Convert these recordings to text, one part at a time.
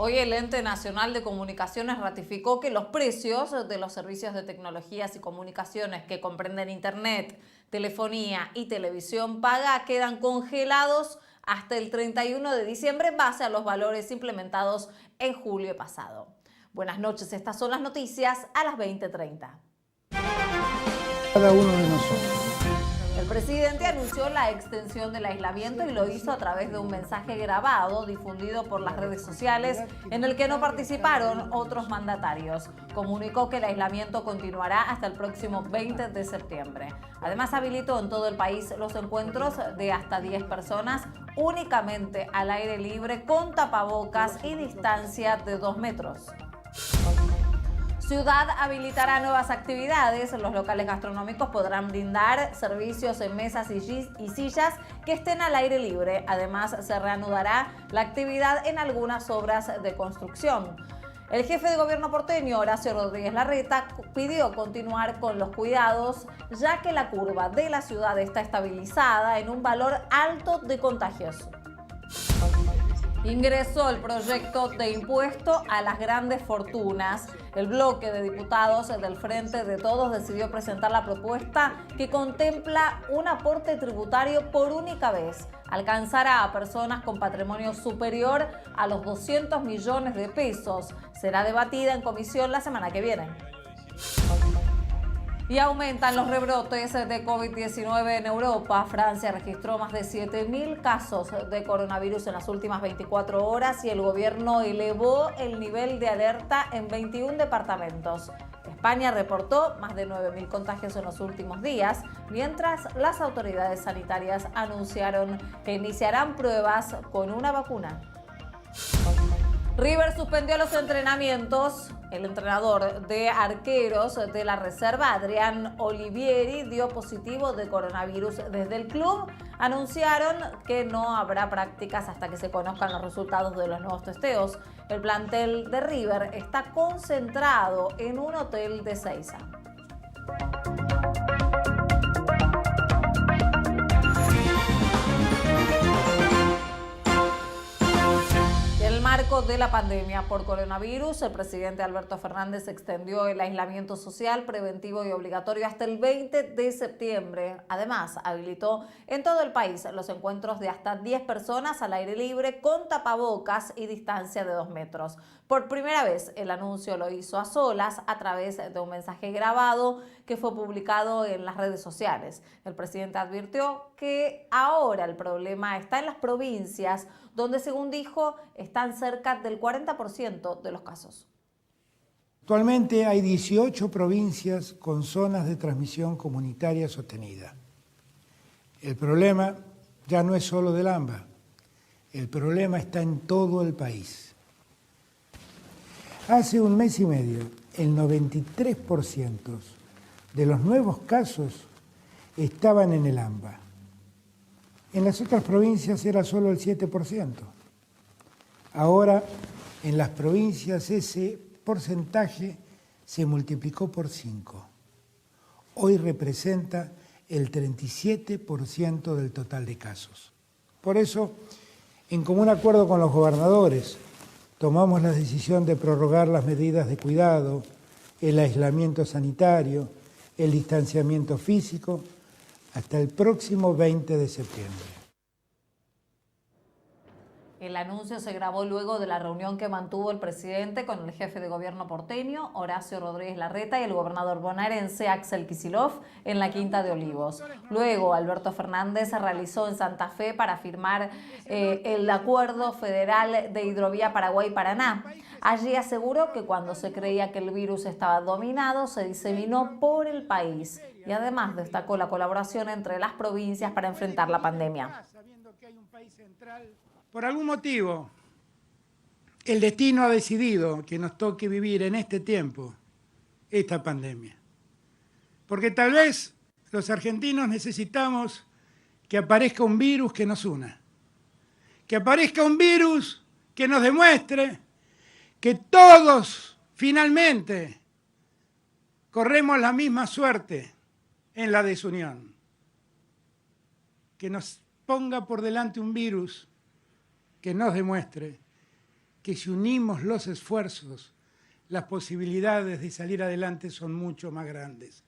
Hoy el Ente Nacional de Comunicaciones ratificó que los precios de los servicios de tecnologías y comunicaciones que comprenden Internet, telefonía y televisión paga quedan congelados hasta el 31 de diciembre en base a los valores implementados en julio pasado. Buenas noches, estas son las noticias a las 20:30. Cada uno de nosotros. El presidente anunció la extensión del aislamiento y lo hizo a través de un mensaje grabado difundido por las redes sociales en el que no participaron otros mandatarios. Comunicó que el aislamiento continuará hasta el próximo 20 de septiembre. Además, habilitó en todo el país los encuentros de hasta 10 personas únicamente al aire libre con tapabocas y distancia de 2 metros. Ciudad habilitará nuevas actividades. Los locales gastronómicos podrán brindar servicios en mesas y sillas que estén al aire libre. Además, se reanudará la actividad en algunas obras de construcción. El jefe de gobierno porteño, Horacio Rodríguez Larreta, pidió continuar con los cuidados, ya que la curva de la ciudad está estabilizada en un valor alto de contagios. Ingresó el proyecto de impuesto a las grandes fortunas. El bloque de diputados del Frente de Todos decidió presentar la propuesta que contempla un aporte tributario por única vez. Alcanzará a personas con patrimonio superior a los 200 millones de pesos. Será debatida en comisión la semana que viene. Y aumentan los rebrotes de COVID-19 en Europa. Francia registró más de 7.000 casos de coronavirus en las últimas 24 horas y el gobierno elevó el nivel de alerta en 21 departamentos. España reportó más de 9.000 contagios en los últimos días, mientras las autoridades sanitarias anunciaron que iniciarán pruebas con una vacuna. River suspendió los entrenamientos. El entrenador de arqueros de la reserva, Adrián Olivieri, dio positivo de coronavirus. Desde el club anunciaron que no habrá prácticas hasta que se conozcan los resultados de los nuevos testeos. El plantel de River está concentrado en un hotel de Ezeiza. Marco de la pandemia por coronavirus, el presidente Alberto Fernández extendió el aislamiento social preventivo y obligatorio hasta el 20 de septiembre. Además, habilitó en todo el país los encuentros de hasta 10 personas al aire libre con tapabocas y distancia de 2 metros. Por primera vez, el anuncio lo hizo a solas a través de un mensaje grabado que fue publicado en las redes sociales. El presidente advirtió que ahora el problema está en las provincias, donde, según dijo, están cerca del 40% de los casos. Actualmente hay 18 provincias con zonas de transmisión comunitaria sostenida. El problema ya no es solo del AMBA, el problema está en todo el país. Hace un mes y medio, el 93% de los nuevos casos estaban en el AMBA. En las otras provincias era solo el 7%. Ahora, en las provincias ese porcentaje se multiplicó por 5. Hoy representa el 37% del total de casos. Por eso, en común acuerdo con los gobernadores, tomamos la decisión de prorrogar las medidas de cuidado, el aislamiento sanitario, el distanciamiento físico, hasta el próximo 20 de septiembre. El anuncio se grabó luego de la reunión que mantuvo el presidente con el jefe de gobierno porteño, Horacio Rodríguez Larreta, y el gobernador bonaerense, Axel Kicillof, en la Quinta de Olivos. Luego, Alberto Fernández se realizó en Santa Fe para firmar el Acuerdo Federal de Hidrovía Paraguay-Paraná. Allí aseguró que cuando se creía que el virus estaba dominado, se diseminó por el país. Y además destacó la colaboración entre las provincias para enfrentar la pandemia. Por algún motivo, el destino ha decidido que nos toque vivir en este tiempo esta pandemia. Porque tal vez los argentinos necesitamos que aparezca un virus que nos una. Que aparezca un virus que nos demuestre que todos finalmente corremos la misma suerte en la desunión. Que nos ponga por delante un virus que nos demuestre que si unimos los esfuerzos, las posibilidades de salir adelante son mucho más grandes.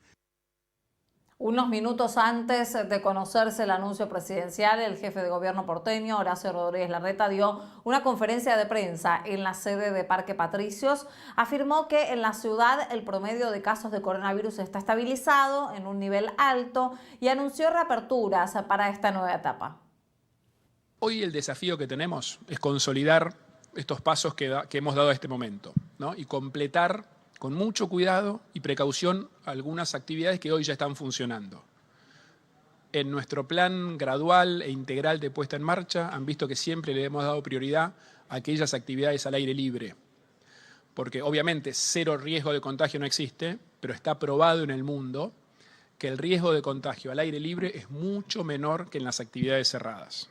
Unos minutos antes de conocerse el anuncio presidencial, el jefe de gobierno porteño, Horacio Rodríguez Larreta, dio una conferencia de prensa en la sede de Parque Patricios. Afirmó que en la ciudad el promedio de casos de coronavirus está estabilizado en un nivel alto y anunció reaperturas para esta nueva etapa. Hoy el desafío que tenemos es consolidar estos pasos que hemos dado a este momento, ¿no? Y completar con mucho cuidado y precaución algunas actividades que hoy ya están funcionando. En nuestro plan gradual e integral de puesta en marcha han visto que siempre le hemos dado prioridad a aquellas actividades al aire libre, porque obviamente cero riesgo de contagio no existe, pero está probado en el mundo que el riesgo de contagio al aire libre es mucho menor que en las actividades cerradas.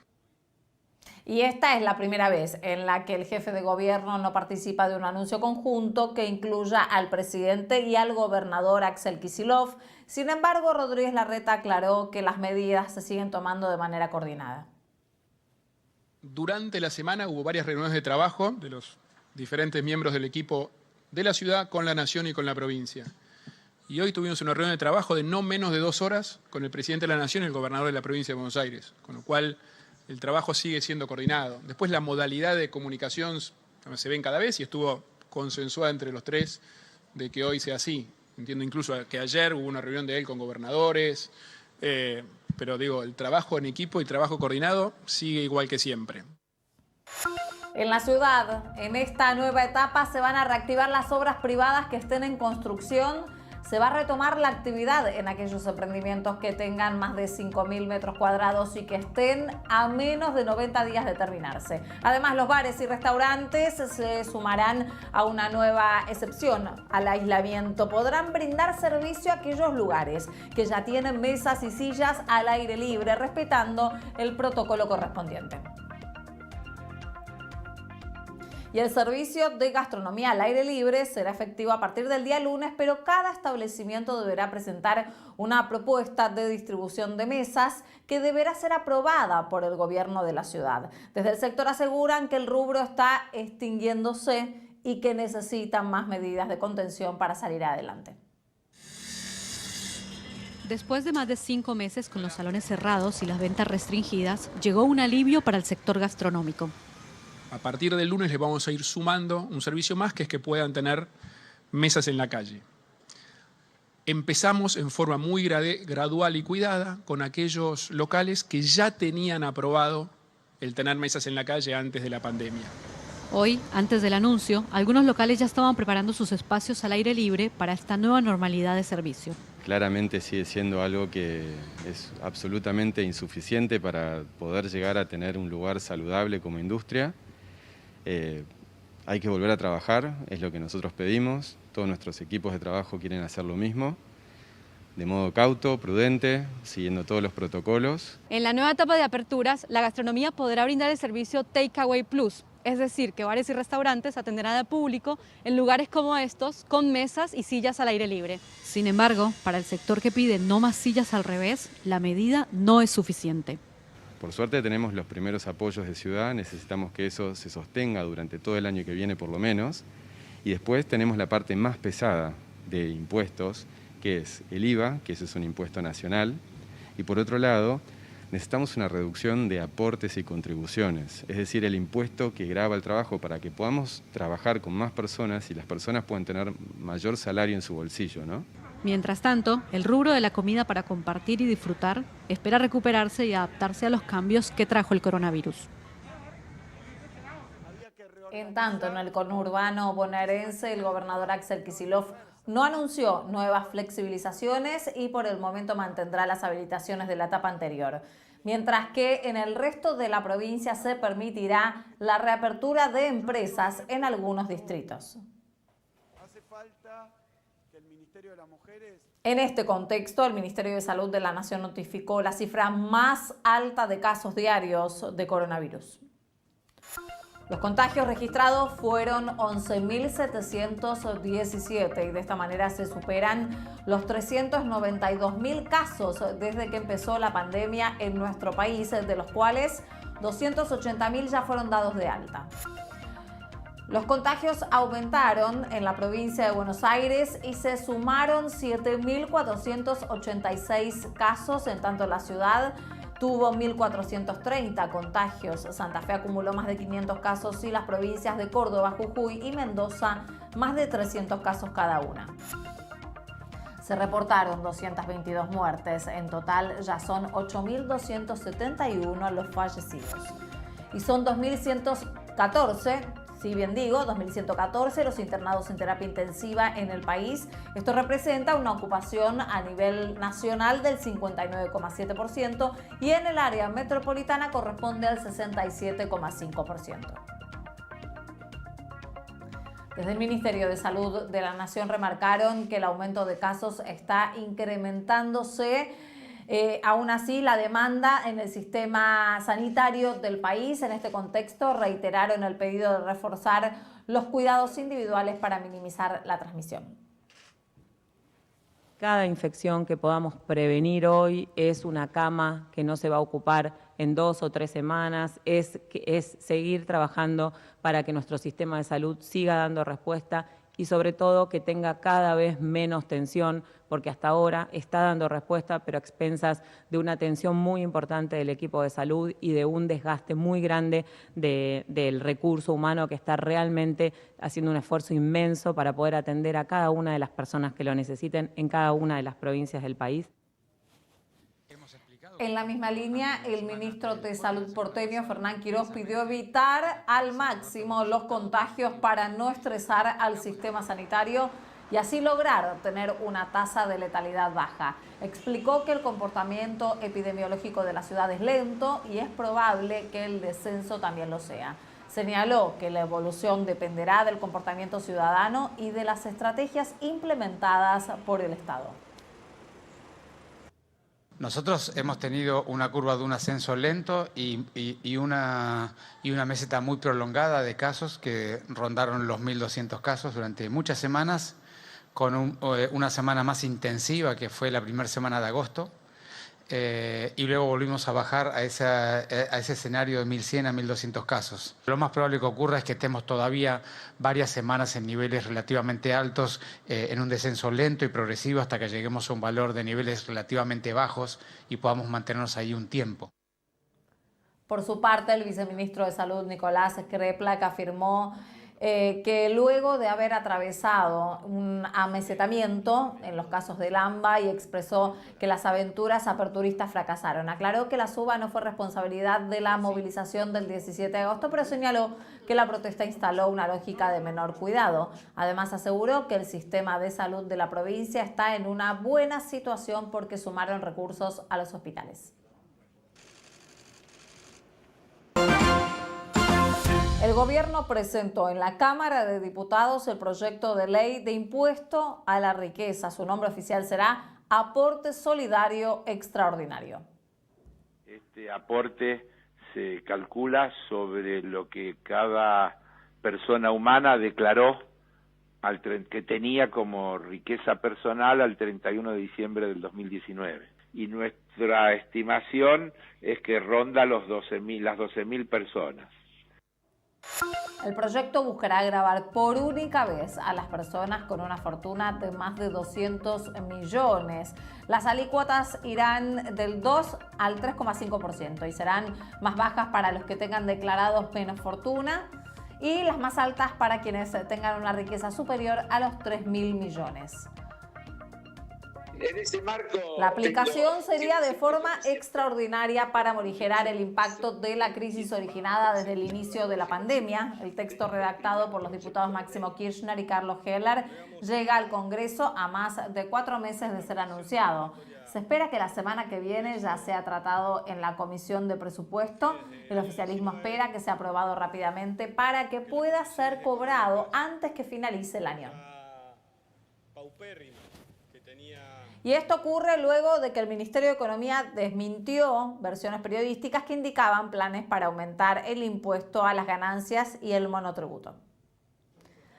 Y esta es la primera vez en la que el jefe de gobierno no participa de un anuncio conjunto que incluya al presidente y al gobernador Axel Kicillof. Sin embargo, Rodríguez Larreta aclaró que las medidas se siguen tomando de manera coordinada. Durante la semana hubo varias reuniones de trabajo de los diferentes miembros del equipo de la ciudad con la nación y con la provincia. Y hoy tuvimos una reunión de trabajo de no menos de 2 horas con el presidente de la nación y el gobernador de la provincia de Buenos Aires, con lo cual el trabajo sigue siendo coordinado. Después la modalidad de comunicación se ven cada vez y estuvo consensuada entre los tres de que hoy sea así. Entiendo incluso que ayer hubo una reunión de él con gobernadores, pero digo, el trabajo en equipo y trabajo coordinado sigue igual que siempre. En la ciudad, en esta nueva etapa, se van a reactivar las obras privadas que estén en construcción. Se va a retomar la actividad en aquellos emprendimientos que tengan más de 5.000 metros cuadrados y que estén a menos de 90 días de terminarse. Además, los bares y restaurantes se sumarán a una nueva excepción al aislamiento. Podrán brindar servicio a aquellos lugares que ya tienen mesas y sillas al aire libre, respetando el protocolo correspondiente. Y el servicio de gastronomía al aire libre será efectivo a partir del día lunes, pero cada establecimiento deberá presentar una propuesta de distribución de mesas que deberá ser aprobada por el gobierno de la ciudad. Desde el sector aseguran que el rubro está extinguiéndose y que necesitan más medidas de contención para salir adelante. Después de más de 5 meses con los salones cerrados y las ventas restringidas, llegó un alivio para el sector gastronómico. A partir del lunes les vamos a ir sumando un servicio más, que es que puedan tener mesas en la calle. Empezamos en forma muy gradual y cuidada con aquellos locales que ya tenían aprobado el tener mesas en la calle antes de la pandemia. Hoy, antes del anuncio, algunos locales ya estaban preparando sus espacios al aire libre para esta nueva normalidad de servicio. Claramente sigue siendo algo que es absolutamente insuficiente para poder llegar a tener un lugar saludable como industria. Hay que volver a trabajar, es lo que nosotros pedimos. Todos nuestros equipos de trabajo quieren hacer lo mismo, de modo cauto, prudente, siguiendo todos los protocolos. En la nueva etapa de aperturas, la gastronomía podrá brindar el servicio Takeaway Plus, es decir, que bares y restaurantes atenderán al público en lugares como estos, con mesas y sillas al aire libre. Sin embargo, para el sector que pide no más sillas al revés, la medida no es suficiente. Por suerte tenemos los primeros apoyos de ciudad, necesitamos que eso se sostenga durante todo el año que viene por lo menos, y después tenemos la parte más pesada de impuestos, que es el IVA, que ese es un impuesto nacional, y por otro lado necesitamos una reducción de aportes y contribuciones, es decir, el impuesto que grava el trabajo para que podamos trabajar con más personas y las personas puedan tener mayor salario en su bolsillo, ¿no? Mientras tanto, el rubro de la comida para compartir y disfrutar espera recuperarse y adaptarse a los cambios que trajo el coronavirus. En tanto, en el conurbano bonaerense, el gobernador Axel Kicillof no anunció nuevas flexibilizaciones y por el momento mantendrá las habilitaciones de la etapa anterior. Mientras que en el resto de la provincia se permitirá la reapertura de empresas en algunos distritos. En este contexto, el Ministerio de Salud de la Nación notificó la cifra más alta de casos diarios de coronavirus. Los contagios registrados fueron 11.717 y de esta manera se superan los 392.000 casos desde que empezó la pandemia en nuestro país, de los cuales 280.000 ya fueron dados de alta. Los contagios aumentaron en la provincia de Buenos Aires y se sumaron 7.486 casos, en tanto la ciudad tuvo 1.430 contagios. Santa Fe acumuló más de 500 casos y las provincias de Córdoba, Jujuy y Mendoza más de 300 casos cada una. Se reportaron 222 muertes. En total ya son 8.271 los fallecidos. Y son 2.114, si bien digo, 2.114 los internados en terapia intensiva en el país. Esto representa una ocupación a nivel nacional del 59,7% y en el área metropolitana corresponde al 67,5%. Desde el Ministerio de Salud de la Nación remarcaron que el aumento de casos está incrementándose. Aún así, la demanda en el sistema sanitario del país, en este contexto, reiteraron el pedido de reforzar los cuidados individuales para minimizar la transmisión. Cada infección que podamos prevenir hoy es una cama que no se va a ocupar en 2 o 3 semanas, es seguir trabajando para que nuestro sistema de salud siga dando respuesta y sobre todo que tenga cada vez menos tensión, porque hasta ahora está dando respuesta, pero a expensas de una tensión muy importante del equipo de salud y de un desgaste muy grande del recurso humano que está realmente haciendo un esfuerzo inmenso para poder atender a cada una de las personas que lo necesiten en cada una de las provincias del país. En la misma línea, el ministro de Salud porteño, Fernán Quirós, pidió evitar al máximo los contagios para no estresar al sistema sanitario y así lograr tener una tasa de letalidad baja. Explicó que el comportamiento epidemiológico de la ciudad es lento y es probable que el descenso también lo sea. Señaló que la evolución dependerá del comportamiento ciudadano y de las estrategias implementadas por el Estado. Nosotros hemos tenido una curva de un ascenso lento y una meseta muy prolongada de casos que rondaron los 1.200 casos durante muchas semanas, con una semana más intensiva que fue la primera semana de agosto, y luego volvimos a bajar a ese escenario de 1.100 a 1.200 casos. Lo más probable que ocurra es que estemos todavía varias semanas en niveles relativamente altos, en un descenso lento y progresivo hasta que lleguemos a un valor de niveles relativamente bajos y podamos mantenernos ahí un tiempo. Por su parte, el viceministro de Salud, Nicolás Kreplak, afirmó que luego de haber atravesado un amesetamiento en los casos del AMBA y expresó que las aventuras aperturistas fracasaron. Aclaró que la suba no fue responsabilidad de la movilización del 17 de agosto, pero señaló que la protesta instaló una lógica de menor cuidado. Además, aseguró que el sistema de salud de la provincia está en una buena situación porque sumaron recursos a los hospitales. El gobierno presentó en la Cámara de Diputados el proyecto de ley de impuesto a la riqueza. Su nombre oficial será Aporte Solidario Extraordinario. Este aporte se calcula sobre lo que cada persona humana declaró que tenía como riqueza personal al 31 de diciembre del 2019. Y nuestra estimación es que ronda las 12.000 personas. El proyecto buscará gravar por única vez a las personas con una fortuna de más de 200 millones. Las alícuotas irán del 2 al 3,5% y serán más bajas para los que tengan declarados menos fortuna y las más altas para quienes tengan una riqueza superior a los 3.000 millones. En ese marco, la aplicación sería de forma extraordinaria para morigerar el impacto de la crisis originada desde el inicio de la pandemia. El texto redactado por los diputados Máximo Kirchner y Carlos Heller llega al Congreso a más de 4 meses de ser anunciado. Se espera que la semana que viene ya sea tratado en la Comisión de Presupuesto. El oficialismo espera que sea aprobado rápidamente para que pueda ser cobrado antes que finalice el año. Y esto ocurre luego de que el Ministerio de Economía desmintió versiones periodísticas que indicaban planes para aumentar el impuesto a las ganancias y el monotributo.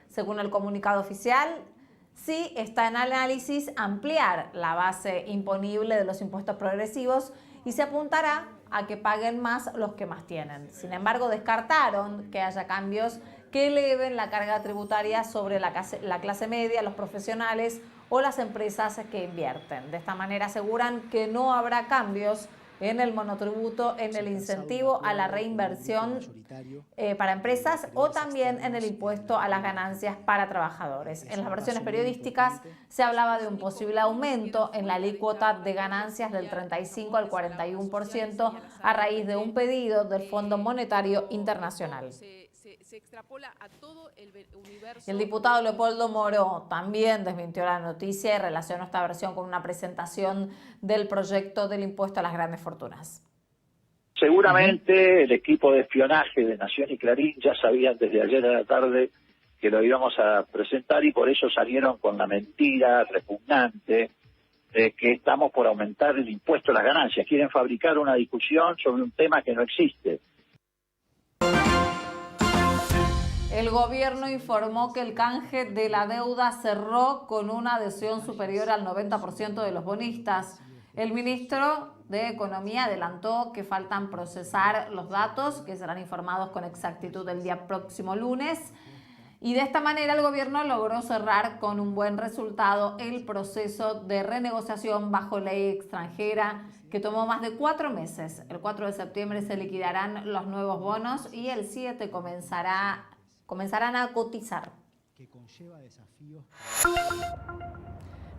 Según el comunicado oficial, sí está en análisis ampliar la base imponible de los impuestos progresivos y se apuntará a que paguen más los que más tienen. Sin embargo, descartaron que haya cambios que eleven la carga tributaria sobre la clase media, los profesionales o las empresas que invierten. De esta manera aseguran que no habrá cambios en el monotributo, en el incentivo a la reinversión para empresas o también en el impuesto a las ganancias para trabajadores. En las versiones periodísticas se hablaba de un posible aumento en la alícuota de ganancias del 35 al 41% a raíz de un pedido del Fondo Monetario Internacional. Se extrapola a todo el universo. El diputado Leopoldo Moró también desmintió la noticia y relacionó esta versión con una presentación del proyecto del impuesto a las grandes fortunas. Seguramente el equipo de espionaje de Nación y Clarín ya sabían desde ayer a la tarde que lo íbamos a presentar y por eso salieron con la mentira repugnante de que estamos por aumentar el impuesto a las ganancias. Quieren fabricar una discusión sobre un tema que no existe. El gobierno informó que el canje de la deuda cerró con una adhesión superior al 90% de los bonistas. El ministro de Economía adelantó que faltan procesar los datos, que serán informados con exactitud el día próximo lunes. Y de esta manera el gobierno logró cerrar con un buen resultado el proceso de renegociación bajo ley extranjera que tomó más de 4 meses. El 4 de septiembre se liquidarán los nuevos bonos y el 7 comenzarán a cotizar.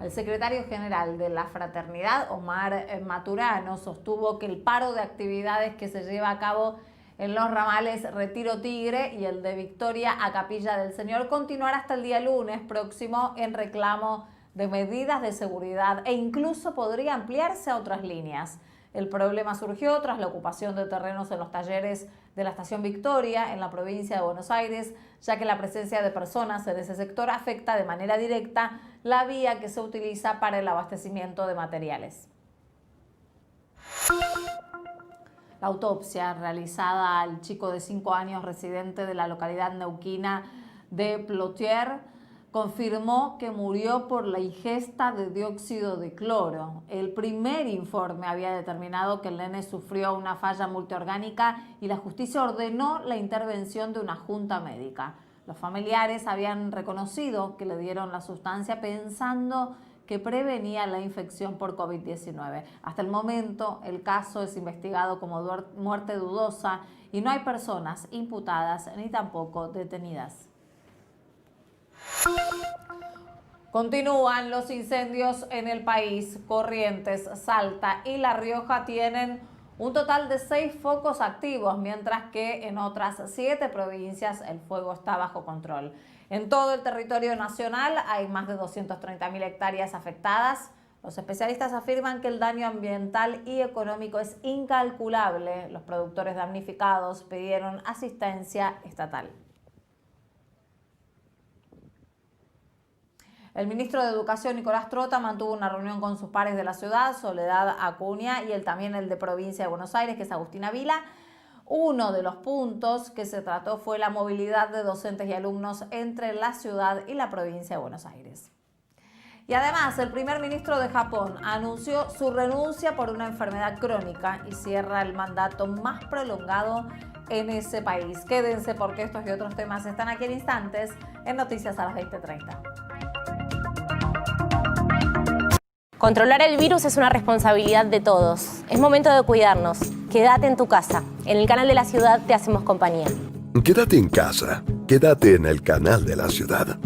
El secretario general de la Fraternidad, Omar Maturano, sostuvo que el paro de actividades que se lleva a cabo en los ramales Retiro Tigre y el de Victoria a Capilla del Señor continuará hasta el día lunes próximo en reclamo de medidas de seguridad e incluso podría ampliarse a otras líneas. El problema surgió tras la ocupación de terrenos en los talleres de la estación Victoria en la provincia de Buenos Aires, ya que la presencia de personas en ese sector afecta de manera directa la vía que se utiliza para el abastecimiento de materiales. La autopsia realizada al chico de 5 años residente de la localidad neuquina de Plotier confirmó que murió por la ingesta de dióxido de cloro. El primer informe había determinado que el nene sufrió una falla multiorgánica y la justicia ordenó la intervención de una junta médica. Los familiares habían reconocido que le dieron la sustancia pensando que prevenía la infección por COVID-19. Hasta el momento, el caso es investigado como muerte dudosa y no hay personas imputadas ni tampoco detenidas. Continúan los incendios en el país. Corrientes, Salta y La Rioja tienen un total de 6 focos activos, mientras que en otras 7 provincias el fuego está bajo control. En todo el territorio nacional hay más de 230.000 hectáreas afectadas. Los especialistas afirman que el daño ambiental y económico es incalculable. Los productores damnificados pidieron asistencia estatal. El ministro de Educación, Nicolás Trota, mantuvo una reunión con sus pares de la ciudad, Soledad Acuña, y también el de Provincia de Buenos Aires, que es Agustina Vila. Uno de los puntos que se trató fue la movilidad de docentes y alumnos entre la ciudad y la provincia de Buenos Aires. Y además, el primer ministro de Japón anunció su renuncia por una enfermedad crónica y cierra el mandato más prolongado en ese país. Quédense porque estos y otros temas están aquí en instantes en Noticias a las 20:30. Controlar el virus es una responsabilidad de todos. Es momento de cuidarnos. Quédate en tu casa. En el Canal de la Ciudad te hacemos compañía. Quédate en casa. Quédate en el Canal de la Ciudad.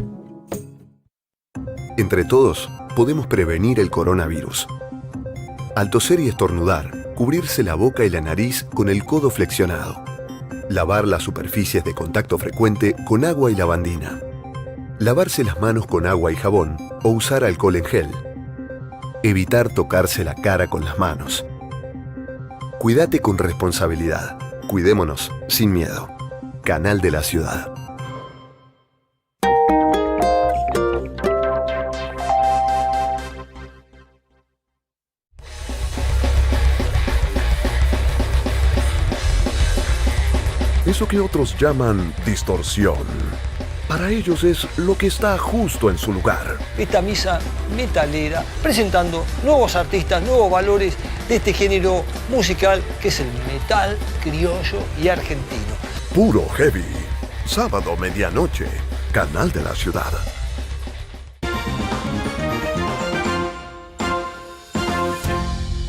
Entre todos, podemos prevenir el coronavirus. Al toser y estornudar, cubrirse la boca y la nariz con el codo flexionado. Lavar las superficies de contacto frecuente con agua y lavandina. Lavarse las manos con agua y jabón o usar alcohol en gel. Evitar tocarse la cara con las manos. Cuídate con responsabilidad. Cuidémonos sin miedo. Canal de la Ciudad. Eso que otros llaman distorsión, para ellos es lo que está justo en su lugar. Esta misa metalera, presentando nuevos artistas, nuevos valores de este género musical que es el metal criollo y argentino. Puro Heavy. Sábado medianoche. Canal de la Ciudad.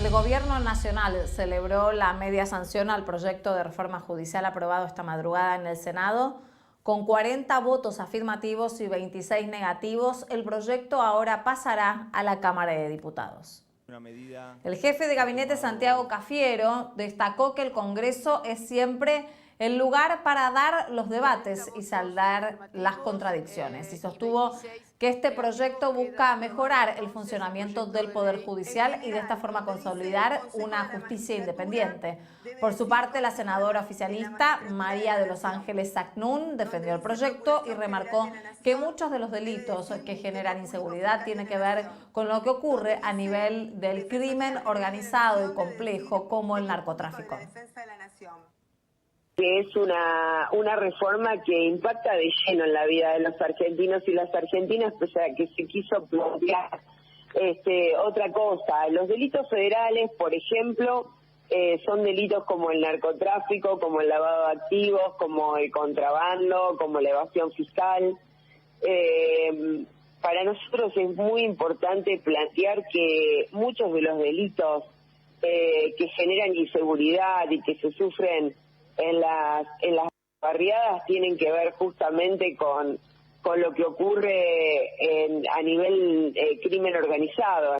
El Gobierno Nacional celebró la media sanción al proyecto de reforma judicial aprobado esta madrugada en el Senado. Con 40 votos afirmativos y 26 negativos, el proyecto ahora pasará a la Cámara de Diputados. El jefe de gabinete, Santiago Cafiero, destacó que el Congreso es siempre el lugar para dar los debates y saldar las contradicciones, y sostuvo que este proyecto busca mejorar el funcionamiento del Poder Judicial y de esta forma consolidar una justicia independiente. Por su parte, la senadora oficialista María de los Ángeles Sacnún defendió el proyecto y remarcó que muchos de los delitos que generan inseguridad tienen que ver con lo que ocurre a nivel del crimen organizado y complejo como el narcotráfico. Que es una reforma que impacta de lleno en la vida de los argentinos y las argentinas, pues que se quiso plantear otra cosa. Los delitos federales, por ejemplo, son delitos como el narcotráfico, como el lavado de activos, como el contrabando, como la evasión fiscal. Para nosotros es muy importante plantear que muchos de los delitos que generan inseguridad y que se sufren en las barriadas tienen que ver justamente con lo que ocurre a nivel crimen organizado.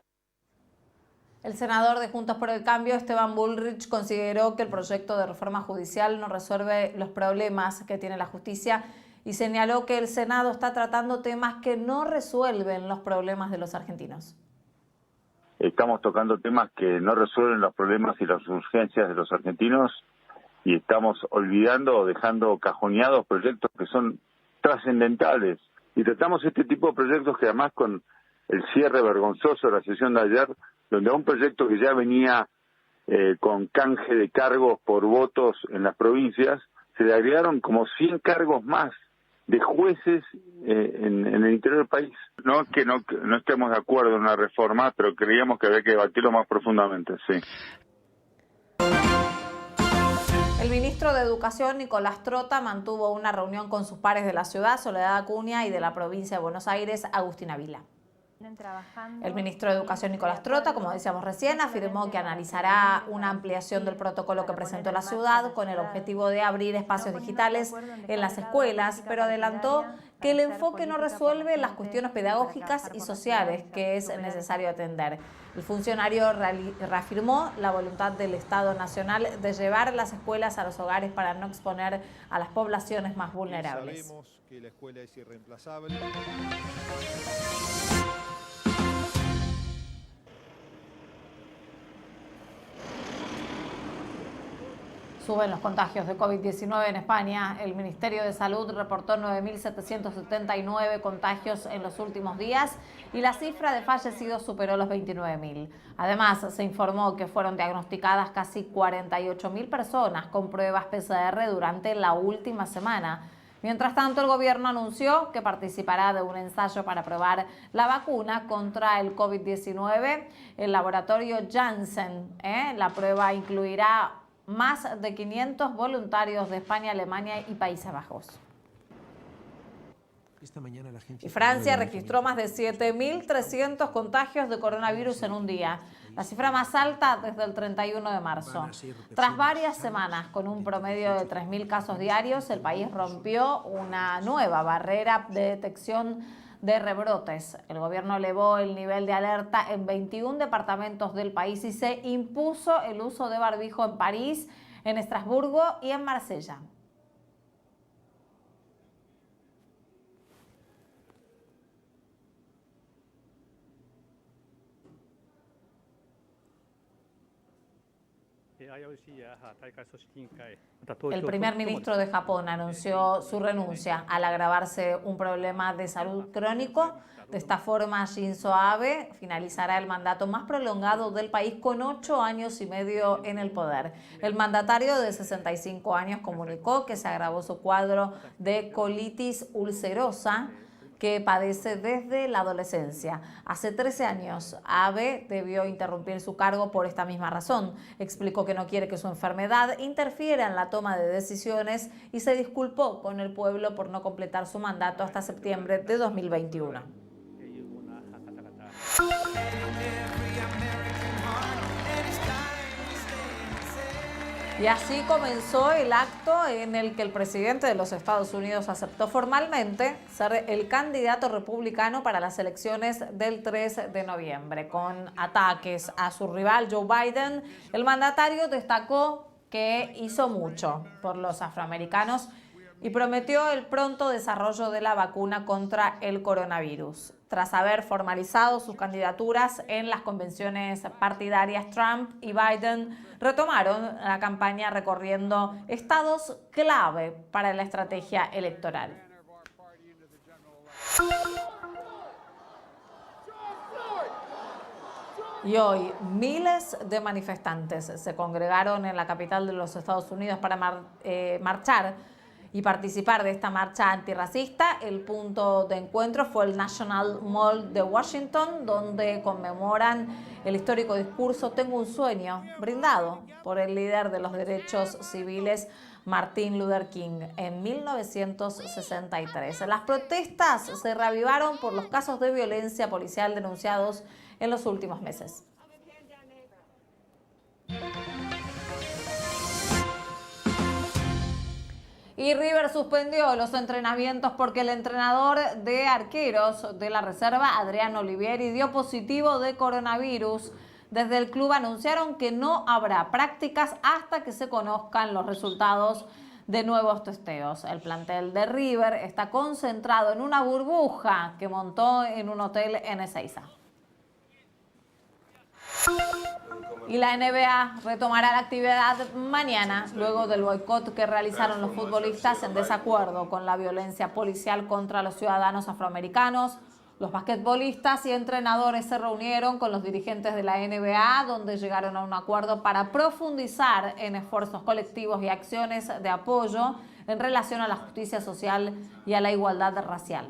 El senador de Juntos por el Cambio, Esteban Bullrich, consideró que el proyecto de reforma judicial no resuelve los problemas que tiene la justicia y señaló que el Senado está tratando temas que no resuelven los problemas de los argentinos. Estamos tocando temas que no resuelven los problemas y las urgencias de los argentinos, y estamos olvidando o dejando cajoneados proyectos que son trascendentales. Y tratamos este tipo de proyectos que además con el cierre vergonzoso de la sesión de ayer, donde a un proyecto que ya venía con canje de cargos por votos en las provincias, se le agregaron como 100 cargos más de jueces en el interior del país. No es que no estemos de acuerdo en una reforma, pero creíamos que había que debatirlo más profundamente, sí. El ministro de Educación, Nicolás Trota, mantuvo una reunión con sus pares de la ciudad, Soledad Acuña, y de la provincia de Buenos Aires, Agustina Vila. El ministro de Educación, Nicolás Trota, como decíamos recién, afirmó que analizará una ampliación del protocolo que presentó la ciudad con el objetivo de abrir espacios digitales en las escuelas, pero adelantó que el enfoque no resuelve las cuestiones pedagógicas y sociales que es necesario atender. El funcionario reafirmó la voluntad del Estado Nacional de llevar las escuelas a los hogares para no exponer a las poblaciones más vulnerables. Sabemos que la escuela es irreemplazable. Suben los contagios de COVID-19 en España. El Ministerio de Salud reportó 9.779 contagios en los últimos días y la cifra de fallecidos superó los 29.000. Además, se informó que fueron diagnosticadas casi 48.000 personas con pruebas PCR durante la última semana. Mientras tanto, el gobierno anunció que participará de un ensayo para probar la vacuna contra el COVID-19. El laboratorio Janssen, la prueba incluirá más de 500 voluntarios de España, Alemania y Países Bajos. Y Francia registró más de 7.300 contagios de coronavirus en un día, la cifra más alta desde el 31 de marzo. Tras varias semanas con un promedio de 3.000 casos diarios, el país rompió una nueva barrera de detección de rebrotes. El gobierno elevó el nivel de alerta en 21 departamentos del país y se impuso el uso de barbijo en París, en Estrasburgo y en Marsella. El primer ministro de Japón anunció su renuncia al agravarse un problema de salud crónico. De esta forma, Shinzo Abe finalizará el mandato más prolongado del país con 8 años y medio en el poder. El mandatario de 65 años comunicó que se agravó su cuadro de colitis ulcerosa que padece desde la adolescencia. Hace 13 años, Abe debió interrumpir su cargo por esta misma razón. Explicó que no quiere que su enfermedad interfiera en la toma de decisiones y se disculpó con el pueblo por no completar su mandato hasta septiembre de 2021. Y así comenzó el acto en el que el presidente de los Estados Unidos aceptó formalmente ser el candidato republicano para las elecciones del 3 de noviembre. Con ataques a su rival Joe Biden, el mandatario destacó que hizo mucho por los afroamericanos y prometió el pronto desarrollo de la vacuna contra el coronavirus. Tras haber formalizado sus candidaturas en las convenciones partidarias, Trump y Biden retomaron la campaña recorriendo estados clave para la estrategia electoral. Y hoy miles de manifestantes se congregaron en la capital de los Estados Unidos para marchar y participar de esta marcha antirracista. El punto de encuentro fue el National Mall de Washington, donde conmemoran el histórico discurso Tengo un sueño, brindado por el líder de los derechos civiles Martin Luther King en 1963. Las protestas se reavivaron por los casos de violencia policial denunciados en los últimos meses. Y River suspendió los entrenamientos porque el entrenador de arqueros de la reserva, Adrián Olivieri, dio positivo de coronavirus. Desde el club anunciaron que no habrá prácticas hasta que se conozcan los resultados de nuevos testeos. El plantel de River está concentrado en una burbuja que montó en un hotel en Ezeiza. Y la NBA retomará la actividad mañana, luego del boicot que realizaron los futbolistas en desacuerdo con la violencia policial contra los ciudadanos afroamericanos. Los basquetbolistas y entrenadores se reunieron con los dirigentes de la NBA, donde llegaron a un acuerdo para profundizar en esfuerzos colectivos y acciones de apoyo en relación a la justicia social y a la igualdad racial.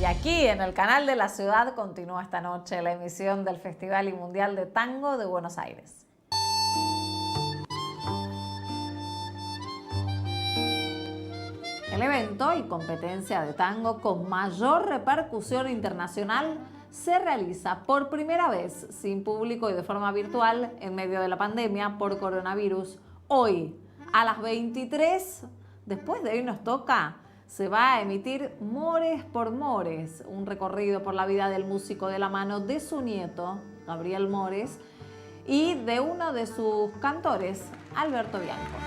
Y aquí en el canal de la ciudad continúa esta noche la emisión del Festival y Mundial de Tango de Buenos Aires. El evento y competencia de tango con mayor repercusión internacional se realiza por primera vez sin público y de forma virtual en medio de la pandemia por coronavirus. Hoy, a las 23, después de hoy nos toca, se va a emitir Mores por Mores, un recorrido por la vida del músico de la mano de su nieto, Gabriel Mores, y de uno de sus cantores, Alberto Bianco.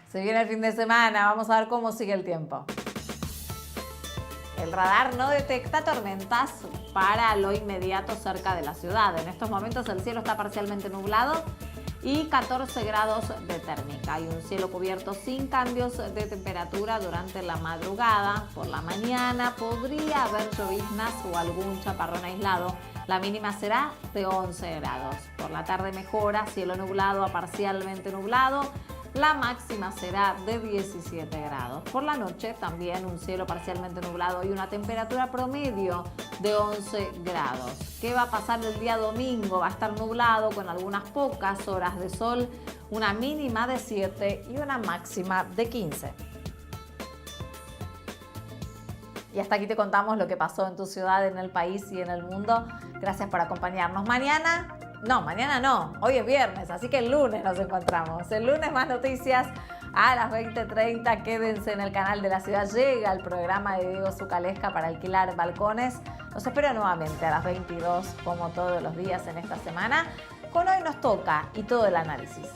Se viene el fin de semana, vamos a ver cómo sigue el tiempo. El radar no detecta tormentas para lo inmediato cerca de la ciudad. En estos momentos el cielo está parcialmente nublado y 14 grados de térmica. Hay un cielo cubierto sin cambios de temperatura durante la madrugada. Por la mañana podría haber lloviznas o algún chaparrón aislado. La mínima será de 11 grados. Por la tarde mejora, cielo nublado a parcialmente nublado. La máxima será de 17 grados. Por la noche también un cielo parcialmente nublado y una temperatura promedio de 11 grados. ¿Qué va a pasar el día domingo? Va a estar nublado con algunas pocas horas de sol, una mínima de 7 y una máxima de 15. Y hasta aquí te contamos lo que pasó en tu ciudad, en el país y en el mundo. Gracias por acompañarnos. Mañana no, hoy es viernes, así que el lunes nos encontramos. El lunes más noticias a las 20:30. Quédense en el canal de la ciudad. Llega el programa de Diego Zucalesca para alquilar balcones. Los espero nuevamente a las 22, como todos los días en esta semana. Con Hoy Nos Toca y todo el análisis.